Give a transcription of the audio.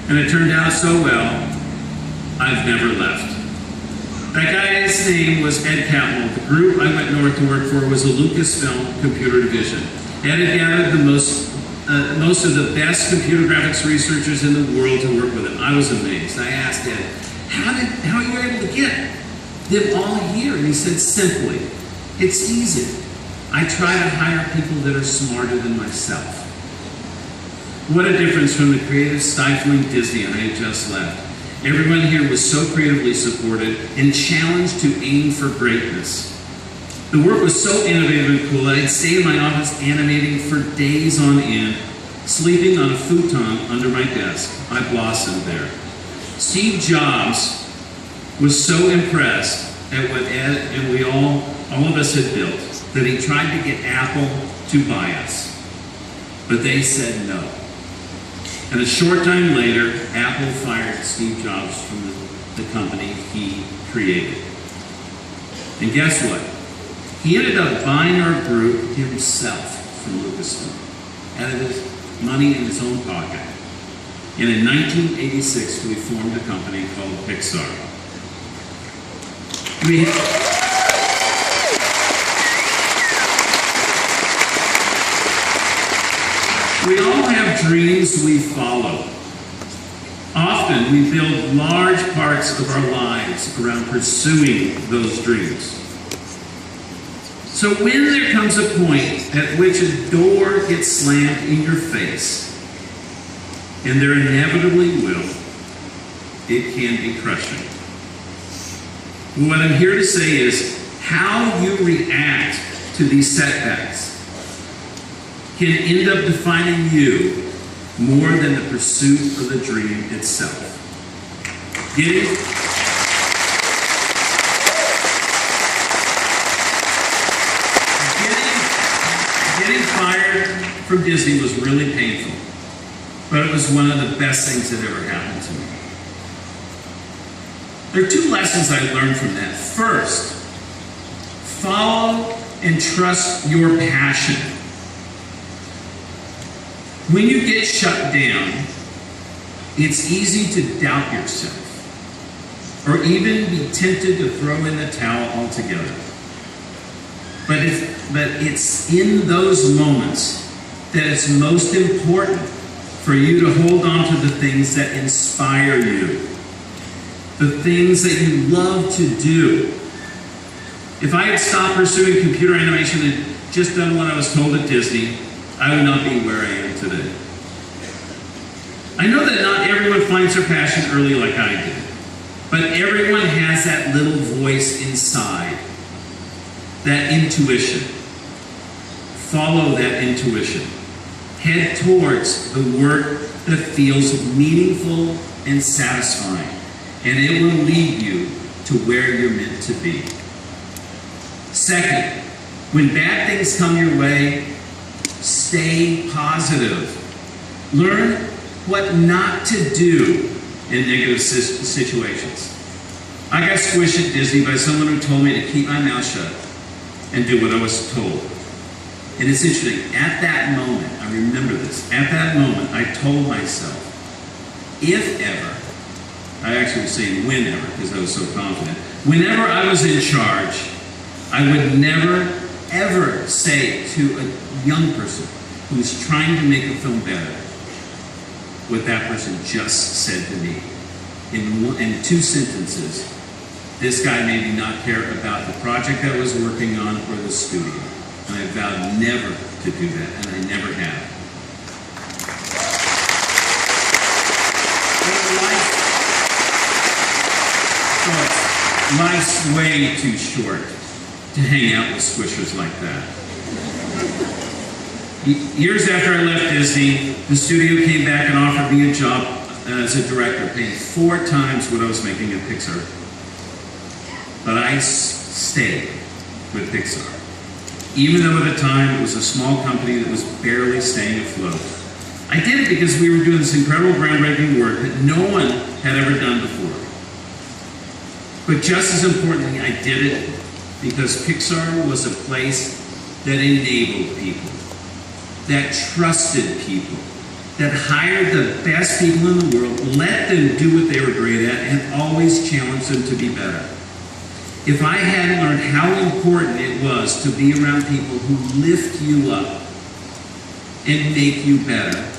And it turned out so well, I've never left. That guy's name was Ed Catmull. The group I went north to work for was a Lucasfilm computer division. Ed had gathered the most of the best computer graphics researchers in the world to work with him. I was amazed. I asked Ed, how are you able to get them all here? And he said simply, it's easy. I try to hire people that are smarter than myself. What a difference from the creative, stifling Disney I had just left. Everyone here was so creatively supported and challenged to aim for greatness. The work was so innovative and cool that I'd stay in my office animating for days on end, sleeping on a futon under my desk. I blossomed there. Steve Jobs was so impressed at what Ed and we all of us had built that he tried to get Apple to buy us. But they said no. And a short time later, Apple fired Steve Jobs from the company he created. And guess what? He ended up buying our group himself from Lucasfilm, out of his money in his own pocket. And in 1986, we formed a company called Pixar. We all have dreams we follow. Often we build large parts of our lives around pursuing those dreams. So when there comes a point at which a door gets slammed in your face, and there inevitably will, it can be crushing. What I'm here to say is how you react to these setbacks can end up defining you more than the pursuit of the dream itself. Getting fired from Disney was really painful, but it was one of the best things that ever happened to me. There are two lessons I learned from that. First, follow and trust your passion. When you get shut down, it's easy to doubt yourself, or even be tempted to throw in the towel altogether. But it's in those moments that it's most important for you to hold on to the things that inspire you, the things that you love to do. If I had stopped pursuing computer animation and just done what I was told at Disney, I would not be where I am today. I know that not everyone finds their passion early like I did, but everyone has that little voice inside, that intuition. Follow that intuition. Head towards the work that feels meaningful and satisfying, and it will lead you to where you're meant to be. Second, when bad things come your way, stay positive. Learn what not to do in negative situations. I got squished at Disney by someone who told me to keep my mouth shut and do what I was told. And it's interesting, at that moment, I remember this, at that moment I told myself, if ever, I actually was saying whenever because I was so confident, whenever I was in charge, I would never, ever say to a young person who's trying to make a film better what that person just said to me. In two sentences, this guy made me not care about the project I was working on or the studio. And I vowed never to do that, and I never have. Life's way too short to hang out with squishers like that. Years after I left Disney, the studio came back and offered me a job as a director, paying 4 times what I was making at Pixar. But I stayed with Pixar. Even though at the time it was a small company that was barely staying afloat. I did it because we were doing this incredible groundbreaking work that no one had ever done before. But just as importantly, I did it because Pixar was a place that enabled people, that trusted people, that hired the best people in the world, let them do what they were great at, and always challenged them to be better. If I hadn't learned how important it was to be around people who lift you up and make you better,